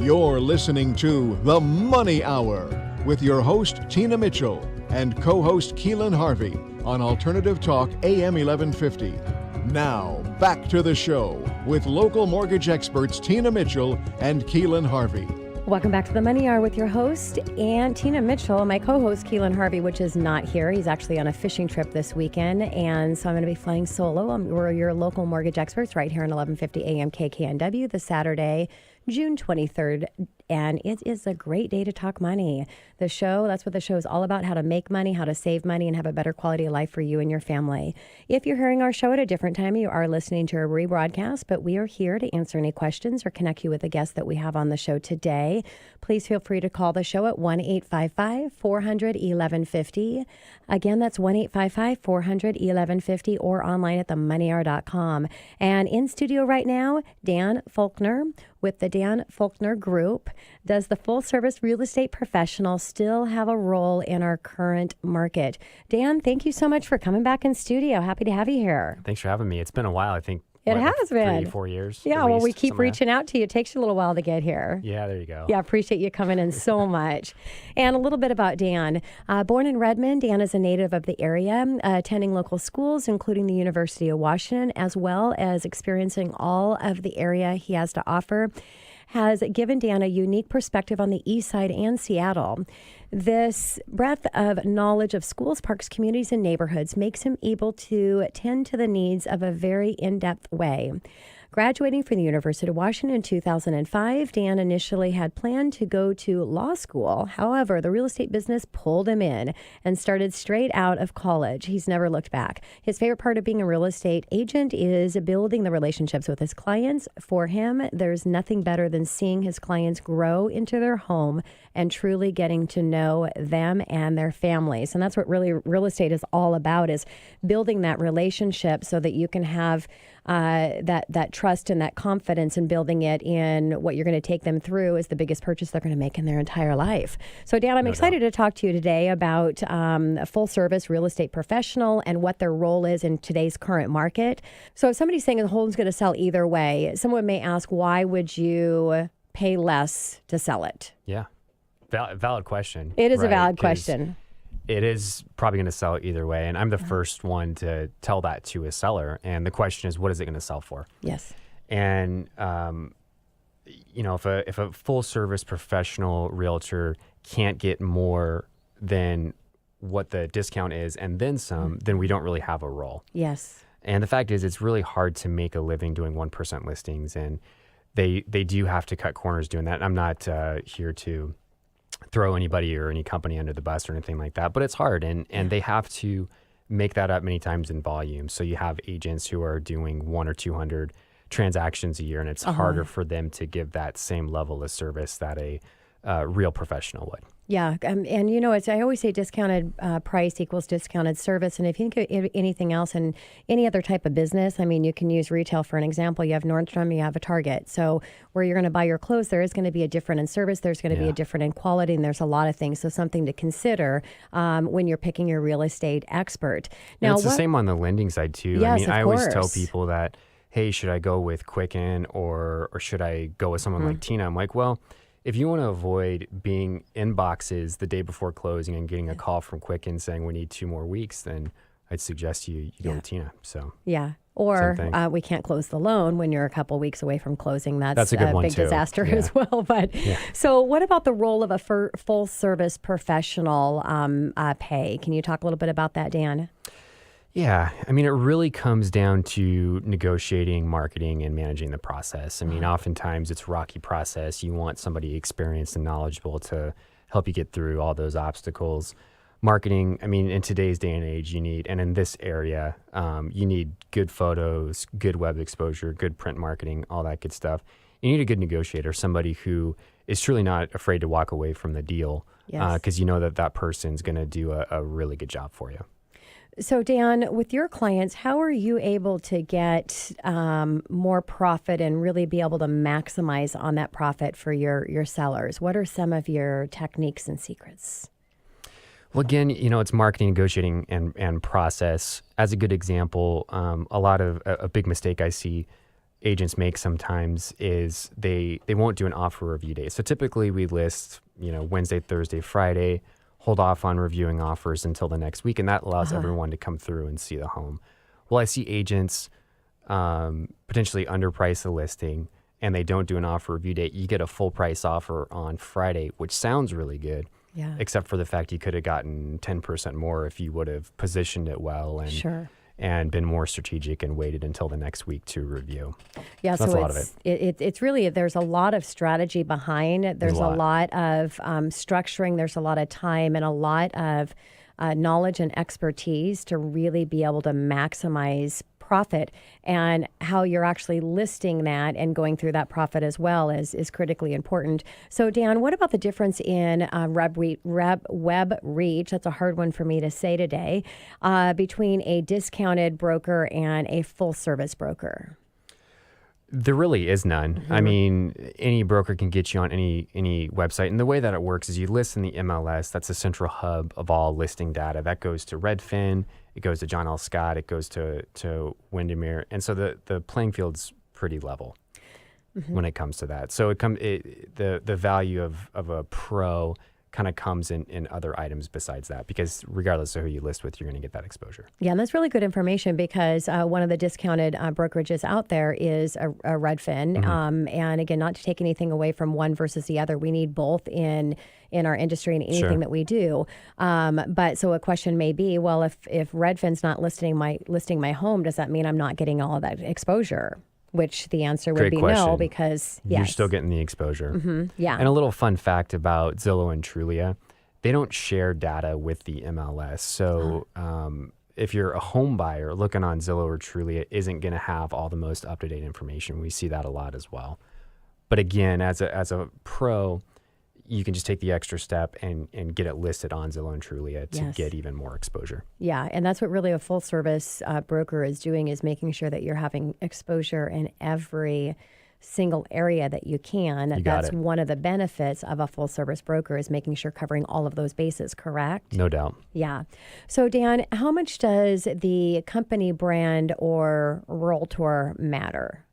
You're listening to The Money Hour with your host, Tina Mitchell, and co-host Keelan Harvey on Alternative Talk AM 1150. Now, back to the show with local mortgage experts Tina Mitchell and Keelan Harvey. Welcome back to The Money Hour with your host and Tina Mitchell, my co-host Keelan Harvey, which is not here. He's actually on a fishing trip this weekend, and so I'm going to be flying solo. We're your local mortgage experts right here on 1150 AM KKNW this Saturday, June 23rd, and it is a great day to talk money. The show, that's what the show is all about, how to make money, how to save money, and have a better quality of life for you and your family. If you're hearing our show at a different time, you are listening to a rebroadcast, but we are here to answer any questions or connect you with a guest that we have on the show today. Please feel free to call the show at 1-855-400-1150. Again, that's 1-855-400-1150 or online at themoneyhour.com. And in studio right now, Dan Faulkner with the Dan Faulkner Group. Does the full-service real estate professional still have a role in our current market? Dan, thank you so much for coming back in studio. Happy to have you here. Thanks for having me. It's been a while, I think. It has been 3-4 years. Yeah, well, we keep reaching out to you. It takes you a little while to get here. Yeah, there you go. Yeah, appreciate you coming in so much. And a little bit about Dan. Born in Redmond, Dan is a native of the area, attending local schools, including the University of Washington, as well as experiencing all of the area he has to offer, has given Dan a unique perspective on the Eastside and Seattle. This breadth of knowledge of schools, parks, communities, and neighborhoods makes him able to tend to the needs of a very in-depth way. Graduating from the University of Washington in 2005, Dan initially had planned to go to law school. However, the real estate business pulled him in and started straight out of college. He's never looked back. His favorite part of being a real estate agent is building the relationships with his clients. For him, there's nothing better than seeing his clients grow into their home and truly getting to know them and their families. And that's what really real estate is all about, is building that relationship so that you can have that trust and that confidence, and building it in what you're going to take them through is the biggest purchase they're going to make in their entire life. So, Dan, I'm excited to talk to you today about a full-service real estate professional and what their role is in today's current market. So if somebody's saying the home's going to sell either way, someone may ask, why would you pay less to sell it? Yeah. Valid question. It is a valid question. It is probably going to sell either way. And I'm the first one to tell that to a seller. And the question is, what is it going to sell for? Yes. And, if a full service professional realtor can't get more than what the discount is and then some, then we don't really have a role. Yes. And the fact is, it's really hard to make a living doing 1% listings. And they do have to cut corners doing that. I'm not here to throw anybody or any company under the bus or anything like that, but it's hard, and they have to make that up many times in volume. So you have agents who are doing 100 or 200 transactions a year, and it's harder for them to give that same level of service that a real professional would. Yeah, and I always say discounted price equals discounted service. And if you think of anything else in any other type of business, I mean, you can use retail for an example. You have Nordstrom, you have a Target. So where you're going to buy your clothes, there is going to be a different in service. There's going to be a different in quality, and there's a lot of things. So something to consider when you're picking your real estate expert. Now, and it's the same on the lending side too. Yes, I mean, I course. always tell people that, hey, should I go with Quicken or should I go with someone like Tina? I'm like, well, if you want to avoid being in boxes the day before closing and getting a call from Quicken saying we need 2 more weeks, then I'd suggest you go with Tina. So or we can't close the loan when you're a couple weeks away from closing. That's a good one big too. disaster as well. But so, what about the role of a full service professional pay? Can you talk a little bit about that, Dan? Yeah, I mean, it really comes down to negotiating, marketing, and managing the process. I mean, oftentimes it's a rocky process. You want somebody experienced and knowledgeable to help you get through all those obstacles. Marketing, I mean, in today's day and age, you need, and in this area, you need good photos, good web exposure, good print marketing, all that good stuff. You need a good negotiator, somebody who is truly not afraid to walk away from the deal, because you know that person's going to do a really good job for you. So, Dan, with your clients, how are you able to get more profit and really be able to maximize on that profit for your sellers? What are some of your techniques and secrets? Well, again, it's marketing, negotiating, and process. As a good example, a big mistake I see agents make sometimes is they won't do an offer review day. So typically we list, Wednesday, Thursday, Friday, hold off on reviewing offers until the next week, and that allows everyone to come through and see the home. Well, I see agents potentially underprice the listing, and they don't do an offer review date. You get a full price offer on Friday, which sounds really good, except for the fact you could have gotten 10% more if you would have positioned it well and been more strategic and waited until the next week to review. Yeah, so that's a lot of it. It's really, there's a lot of strategy behind it. There's a lot of structuring. There's a lot of time and a lot of knowledge and expertise to really be able to maximize profit, and how you're actually listing that and going through that profit as well is critically important. So Dan, what about the difference in web reach, that's a hard one for me to say today, between a discounted broker and a full service broker? There really is none. I mean, any broker can get you on any website. And the way that it works is you list in the MLS. That's a central hub of all listing data. That goes to Redfin, it goes to John L. Scott, it goes to Windermere. And so the playing field's pretty level when it comes to that. So the value of a pro kind of comes in other items besides that, because regardless of who you list with, you're going to get that exposure. Yeah, and that's really good information, because one of the discounted brokerages out there is a Redfin. And again, not to take anything away from one versus the other, we need both in our industry and anything that we do. But so a question may be, well, if Redfin's not listing my home, does that mean I'm not getting all of that exposure? Which the answer would be no, because you're still getting the exposure. Yeah. And a little fun fact about Zillow and Trulia, they don't share data with the MLS. So if you're a home buyer, looking on Zillow or Trulia isn't going to have all the most up-to-date information. We see that a lot as well. But again, as a pro, you can just take the extra step and get it listed on Zillow and Trulia to get even more exposure. Yeah, and that's what really a full service broker is doing, is making sure that you're having exposure in every single area that you can. That's one of the benefits of a full service broker, is making sure covering all of those bases, correct? No doubt. Yeah. So Dan, how much does the company brand or realtor matter?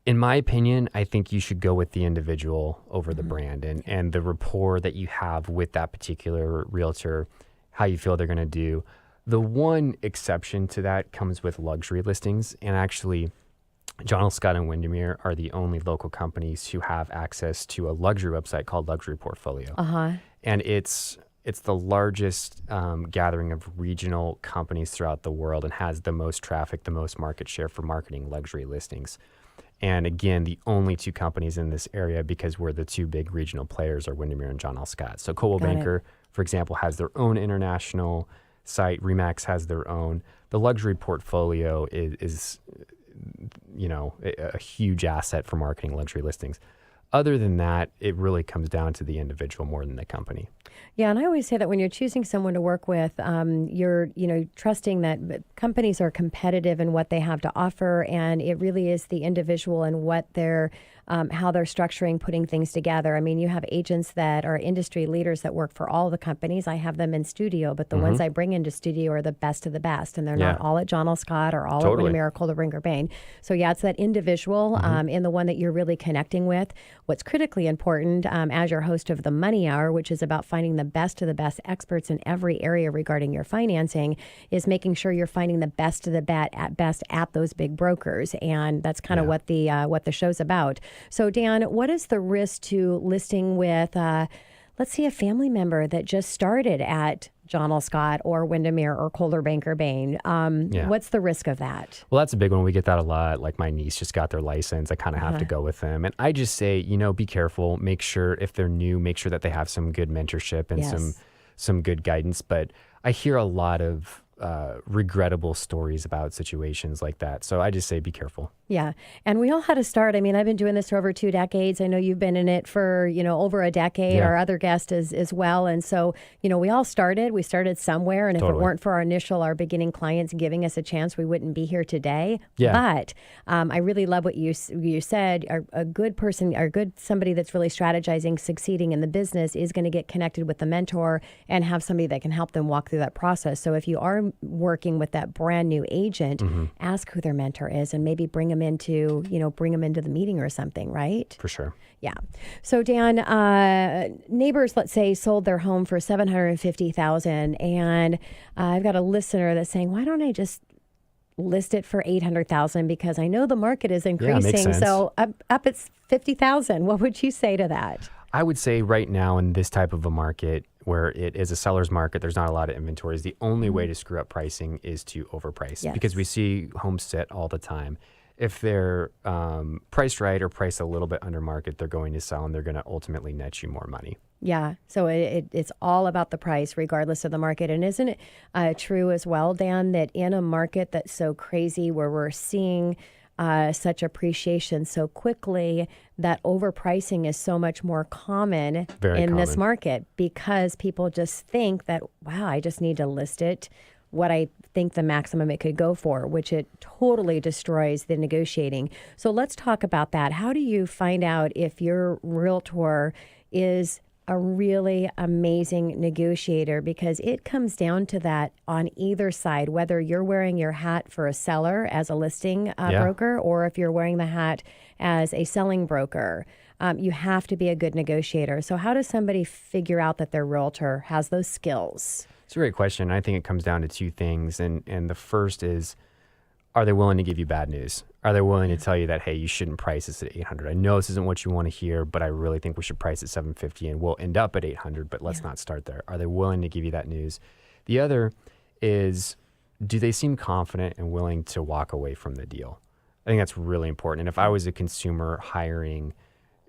In my opinion, I think you should go with the individual over the brand, and the rapport that you have with that particular realtor, how you feel they're going to do. The one exception to that comes with luxury listings, and actually John L. Scott and Windermere are the only local companies who have access to a luxury website called Luxury Portfolio. And it's the largest gathering of regional companies throughout the world, and has the most traffic, the most market share for marketing luxury listings. And again, the only two companies in this area, because we're the two big regional players, are Windermere and John L. Scott. So Coldwell Banker, for example, has their own international site. Remax has their own. The Luxury Portfolio is a huge asset for marketing luxury listings. Other than that, it really comes down to the individual more than the company. Yeah, and I always say that when you're choosing someone to work with, you're trusting that companies are competitive in what they have to offer, and it really is the individual and what they're how they're structuring, putting things together. I mean, you have agents that are industry leaders that work for all the companies. I have them in studio, but the ones I bring into studio are the best of the best, and they're not all at John L. Scott or all at Windermere, Coldwell Banker. So yeah, it's that individual in the one that you're really connecting with. What's critically important as your host of the Money Hour, which is about finding the best of the best experts in every area regarding your financing, is making sure you're finding the best of the best at those big brokers, and that's kind of what the show's about. So Dan, what is the risk to listing with, let's say, a family member that just started at John L. Scott or Windermere or Coldwell Banker Bain? What's the risk of that? Well, that's a big one. We get that a lot. Like, my niece just got their license. I kind of have to go with them. And I just say, be careful. Make sure, if they're new, make sure that they have some good mentorship and some good guidance. But I hear a lot of regrettable stories about situations like that. So I just say be careful. Yeah. And we all had to start. I mean, I've been doing this for over 2 decades. I know you've been in it for, over a decade. Our other guest as well. And so, we all started. We started somewhere. And if it weren't for our beginning clients giving us a chance, we wouldn't be here today. But I really love what you said. A good person, or somebody that's really strategizing, succeeding in the business, is going to get connected with the mentor and have somebody that can help them walk through that process. So if you are working with that brand new agent, ask who their mentor is and maybe bring them into the meeting or something, right? For sure. Yeah. So Dan, neighbors, let's say, sold their home for $750,000, and I've got a listener that's saying, why don't I just list it for $800,000 because I know the market is increasing. makes sense. So up it's $50,000. What would you say to that? I would say right now in this type of a market where it is a seller's market, there's not a lot of inventories. The only way to screw up pricing is to overprice because we see homes sit all the time. If they're priced right or priced a little bit under market, they're going to sell and they're going to ultimately net you more money. Yeah. So it's all about the price regardless of the market. And isn't it true as well, Dan, that in a market that's so crazy where we're seeing such appreciation so quickly, that overpricing is so much more common this market because people just think that, wow, I just need to list it what I think the maximum it could go for, which it totally destroys the negotiating. So let's talk about that. How do you find out if your realtor is a really amazing negotiator? Because it comes down to that on either side, whether you're wearing your hat for a seller as a listing broker or if you're wearing the hat as a selling broker. You have to be a good negotiator. So how does somebody figure out that their realtor has those skills? It's a great question. I think it comes down to two things. And the first is, are they willing to give you bad news? Are they willing to tell you that, hey, you shouldn't price this at $800? I know this isn't what you want to hear, but I really think we should price at $750 and we'll end up at $800, but let's not start there. Are they willing to give you that news? The other is, do they seem confident and willing to walk away from the deal? I think that's really important. And if I was a consumer hiring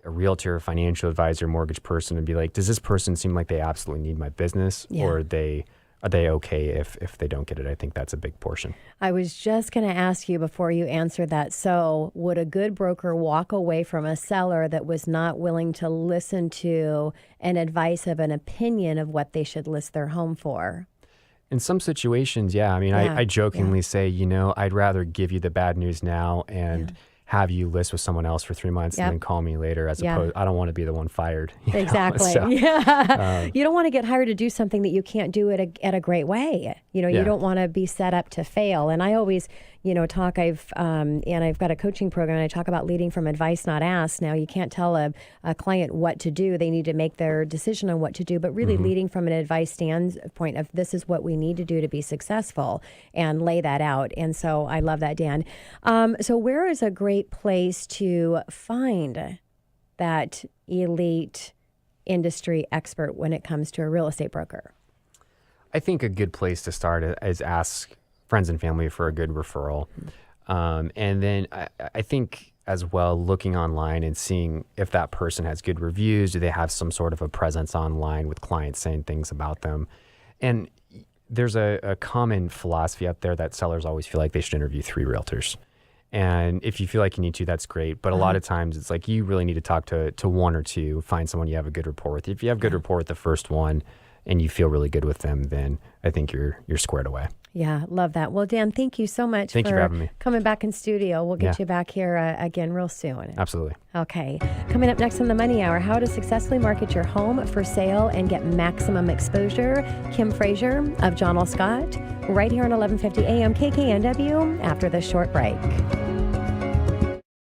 a realtor, financial advisor, mortgage person, and be like, does this person seem like they absolutely need my business? Or are they okay if they don't get it? I think that's a big portion. I was just going to ask you before you answer that. So would a good broker walk away from a seller that was not willing to listen to an advice of an opinion of what they should list their home for? In some situations, yeah. I mean, I jokingly say, I'd rather give you the bad news now and have you list with someone else for 3 months and then call me later as opposed, I don't want to be the one fired. Exactly. So, you don't want to get hired to do something that you can't do at a great way. You don't want to be set up to fail. And I always, talk, I've got a coaching program and I talk about leading from advice, not ask. Now you can't tell a client what to do. They need to make their decision on what to do, but really leading from an advice standpoint of this is what we need to do to be successful and lay that out. And so I love that, Dan. So where is a great place to find that elite industry expert when it comes to a real estate broker? I think a good place to start is ask friends and family for a good referral. And then I think as well, looking online and seeing if that person has good reviews. Do they have some sort of a presence online with clients saying things about them? And there's a common philosophy out there that sellers always feel like they should interview 3 realtors. And if you feel like you need to, that's great. But a lot of times it's like you really need to talk to 1 or 2, find someone you have a good rapport with. If you have good rapport with the first one and you feel really good with them, then I think you're squared away. Yeah, love that. Well, Dan, thank you so much for having me. Coming back in studio. We'll get you back here again real soon. Absolutely. Okay. Coming up next on the Money Hour, how to successfully market your home for sale and get maximum exposure. Kim Frazier of John L. Scott, right here on 1150 AM KKNW after this short break.